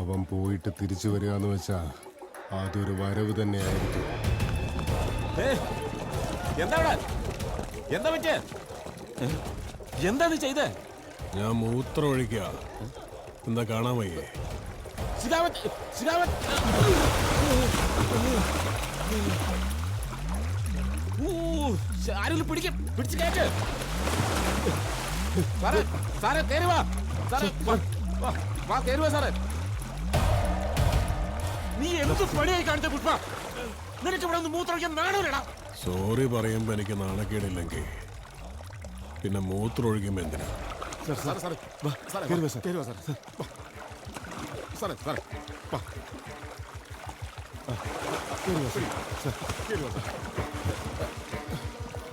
അവൻ പോയിട്ട് തിരിച്ചു വരിക എന്ന് വെച്ചാ അതൊരു വരവ് തന്നെയായിരിക്കും. എന്താ പറ്റേ? എന്താ നീ ചെയ്തേ? ഞാൻ മൂത്രം ഒഴിക്കുക. എന്താ കാണാൻ വയ്യേ? ആരെങ്കിലും പിടിച്ച് കേട്ട്. സാറേ കേറുവാ. സാറേ നീ എന്ത് പണിയായി കാണിച്ച പുഷ്പ? നിനക്ക് ഇവിടെ ഒന്ന് മൂത്രമൊഴിക്കാൻ നാണമില്ലടാ. സോറി പറയുമ്പോ എനിക്ക് നാണക്കേടില്ലെങ്കിൽ പിന്നെ മൂത്രം ഒഴിക്കുമ്പോ എന്തിനാ?